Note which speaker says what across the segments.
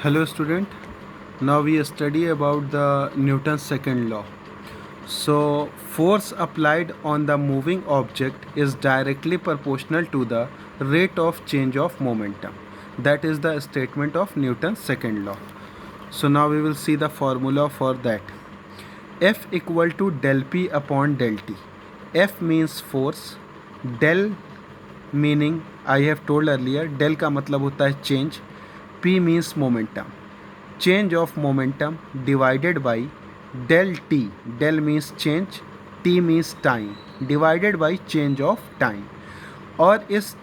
Speaker 1: Hello student, now we study about the Newton's second law. So force applied on the moving object is directly proportional to the rate of change of momentum. That is the statement of Newton's second law. So now we will see the formula for that. F equal to del P upon del T. F means force, del meaning I have told earlier, del का मतलब होता है change, P means momentum. Change of momentum divided by del T. Del means change, T means time, divided by change of time. और इस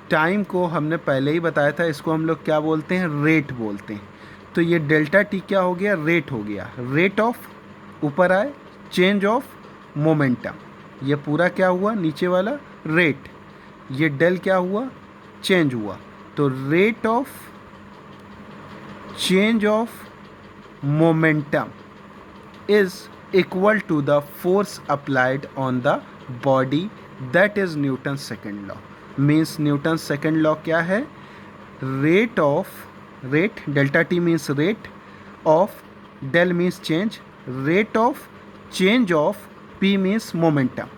Speaker 1: time को हमने पहले ही बताया था, इसको हम लोग क्या बोलते हैं, रेट बोलते हैं. तो ये डेल्टा टी क्या हो गया, रेट हो गया. रेट ऑफ ऊपर आए, चेंज ऑफ मोमेंटम, ये पूरा क्या हुआ नीचे वाला रेट, ये डेल क्या हुआ, चेंज हुआ. तो rate of change of momentum is equal to the force applied on the body, that is Newton's second law. Means Newton's second law क्या है, rate of, rate delta t means rate of, del means change, rate of change of, p means momentum,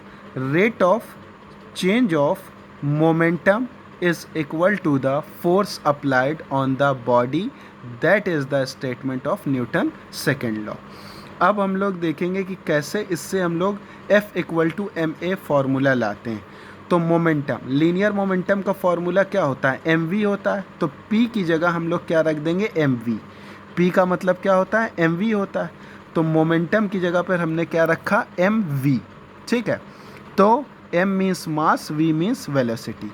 Speaker 1: rate of change of momentum is equal to the force applied on the body, that is the statement of Newton second law. अब हम लोग देखेंगे कि कैसे इससे हम लोग F equal to M A formula लाते हैं. तो मोमेंटम, लीनियर मोमेंटम का फार्मूला क्या होता है, एम वी होता है. तो P की जगह हम लोग क्या रख देंगे, एम वी. P का मतलब क्या होता है, एम वी होता है. तो मोमेंटम की जगह पर हमने क्या रखा, एम वी. ठीक है. तो m means mass, v means velocity.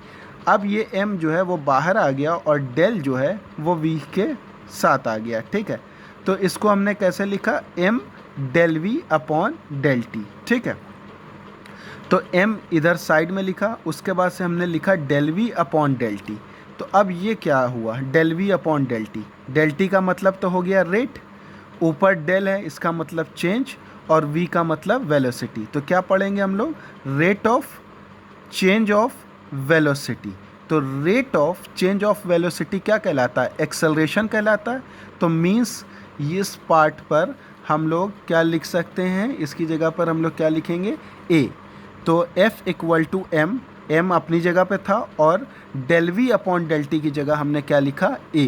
Speaker 1: अब ये m जो है वो बाहर आ गया और डेल जो है वो v के साथ आ गया. ठीक है. तो इसको हमने कैसे लिखा, m del v upon del T. ठीक है. तो m इधर साइड में लिखा, उसके बाद से हमने लिखा del v upon del T. तो अब ये क्या हुआ, del v upon del T. Del T का मतलब तो हो गया रेट, ऊपर डेल है इसका मतलब चेंज, और v का मतलब वेलोसिटी. तो क्या पढ़ेंगे हम लोग, rate of change of velocity. तो rate of change of velocity क्या कहलाता है, एक्सेलरेशन कहलाता है. तो मीन्स इस पार्ट पर हम लोग क्या लिख सकते हैं, इसकी जगह पर हम लोग क्या लिखेंगे, a. तो f equal to m, m अपनी जगह पे था, और del v upon del T की जगह हमने क्या लिखा, a.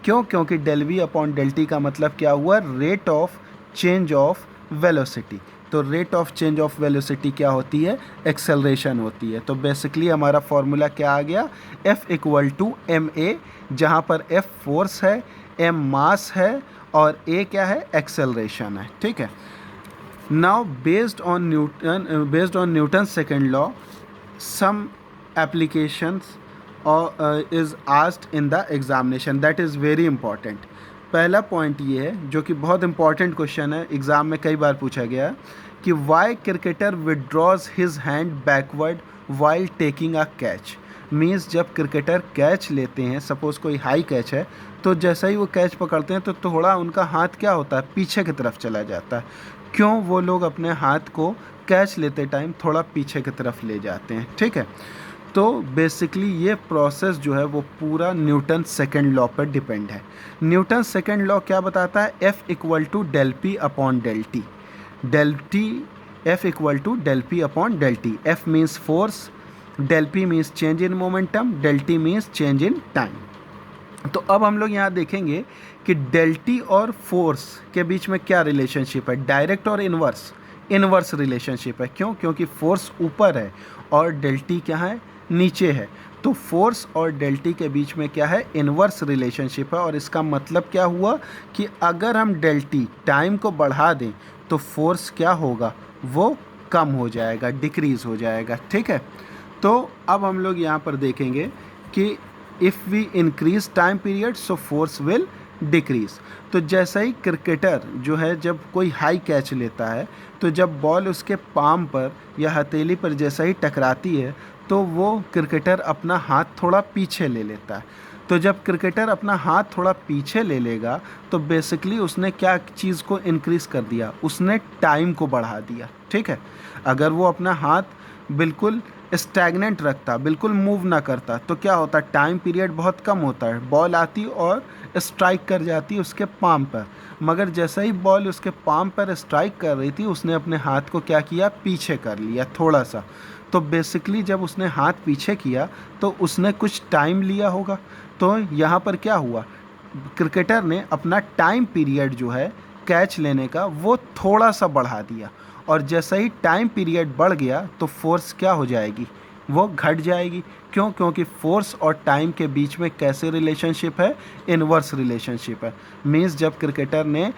Speaker 1: क्यों, क्योंकि del v upon del T का मतलब क्या हुआ, rate of change of velocity. तो rate of change of velocity क्या होती है, एक्सेलरेशन होती है. तो बेसिकली हमारा फॉर्मूला क्या आ गया, F equal to M A, जहाँ पर F फोर्स है, m मास है, और a क्या है, एक्सेलरेशन है. ठीक है. Now based on Newton second law, some applications is asked in the examination, that is very important. पहला पॉइंट ये है जो कि बहुत इंपॉर्टेंट क्वेश्चन है, एग्ज़ाम में कई बार पूछा गया है, कि why cricketer withdraws his hand backward while taking a catch. Means जब क्रिकेटर कैच लेते हैं, सपोज़ कोई हाई कैच है, तो जैसा ही वो कैच पकड़ते हैं तो थोड़ा उनका हाथ क्या होता है, पीछे की तरफ चला जाता है. क्यों, वो लोग अपने हाथ को कैच लेते टाइम थोड़ा पीछे की तरफ ले जाते हैं. ठीक है. तो बेसिकली ये प्रोसेस जो है वो पूरा न्यूटन सेकेंड लॉ पर डिपेंड है. न्यूटन सेकेंड लॉ क्या बताता है, F equal to del P upon del T. Del T, F equal to del P upon del T. F means force, del P means change in momentum, del T means change in time. तो अब हम लोग यहाँ देखेंगे कि del T और force के बीच में क्या रिलेशनशिप है, डायरेक्ट और इन्वर्स. इन्वर्स रिलेशनशिप है. क्यों, क्योंकि फोर्स ऊपर है और डेल टी क्या है, नीचे है. तो फोर्स और डेल टी के बीच में क्या है, इन्वर्स रिलेशनशिप है. और इसका मतलब क्या हुआ कि अगर हम डेल टी टाइम को बढ़ा दें तो फोर्स क्या होगा, वो कम हो जाएगा, डिक्रीज़ हो जाएगा. ठीक है. तो अब हम लोग यहाँ पर देखेंगे कि if we increase time period so force will decrease. तो जैसा ही क्रिकेटर जो है जब कोई हाई कैच लेता है, तो जब बॉल उसके पाम पर या हथेली पर जैसा ही टकराती है, तो वो क्रिकेटर अपना हाथ थोड़ा पीछे ले लेता है. तो जब क्रिकेटर अपना हाथ थोड़ा पीछे ले लेगा तो बेसिकली उसने क्या चीज़ को इंक्रीज़ कर दिया, उसने टाइम को बढ़ा दिया. ठीक है. अगर वो अपना हाथ बिल्कुल स्टैग्नेंट रखता, बिल्कुल मूव ना करता, तो क्या होता, टाइम पीरियड बहुत कम होता है, बॉल आती और स्ट्राइक कर जाती है उसके पाम पर। मगर जैसे ही बॉल उसके पाम पर स्ट्राइक कर रही थी, उसने अपने हाथ को क्या किया, पीछे कर लिया थोड़ा सा। तो बेसिकली जब उसने हाथ पीछे किया तो उसने कुछ टाइम लिया होगा। तो यहाँ पर क्या हुआ, क्रिकेटर ने अपना टाइम पीरियड जो है कैच लेने का वो थोड़ा सा बढ़ा दिया। और जैसे ही टाइम पीरियड बढ़ गया तो फोर्स क्या हो जाएगी, वो घट जाएगी। क्यों? क्योंकि फोर्स और टाइम के बीच में कैसे रिलेशनशिप है, इनवर्स रिलेशनशिप है। मीन्स जब क्रिकेटर ने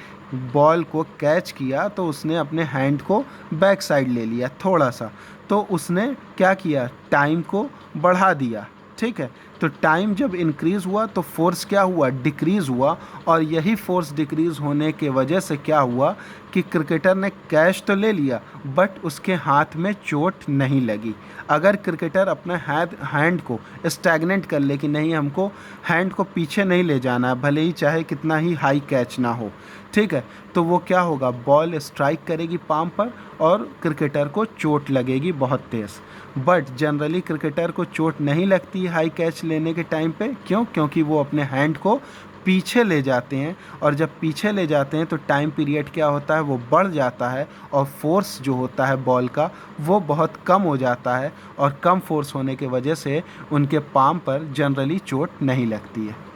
Speaker 1: बॉल को कैच किया तो उसने अपने हैंड को बैक साइड ले लिया थोड़ा सा, तो उसने क्या किया, टाइम को बढ़ा दिया। ठीक है, तो टाइम जब इंक्रीज़ हुआ तो फोर्स क्या हुआ, डिक्रीज़ हुआ। और यही फोर्स डिक्रीज़ होने के वजह से क्या हुआ कि क्रिकेटर ने कैच तो ले लिया बट उसके हाथ में चोट नहीं लगी। अगर क्रिकेटर अपने हैंड को स्टैग्नेंट कर ले कि नहीं, हमको हैंड को पीछे नहीं ले जाना है, भले ही चाहे कितना ही हाई कैच ना हो, ठीक है, तो वो क्या होगा, बॉल स्ट्राइक करेगी पाम पर और क्रिकेटर को चोट लगेगी बहुत तेज़। बट जनरली क्रिकेटर को चोट नहीं लगती है हाई कैच लेने के टाइम पे। क्यों? क्योंकि वो अपने हैंड को पीछे ले जाते हैं, और जब पीछे ले जाते हैं तो टाइम पीरियड क्या होता है, वो बढ़ जाता है, और फोर्स जो होता है बॉल का वो बहुत कम हो जाता है, और कम फोर्स होने के वजह से उनके पाम पर जनरली चोट नहीं लगती है।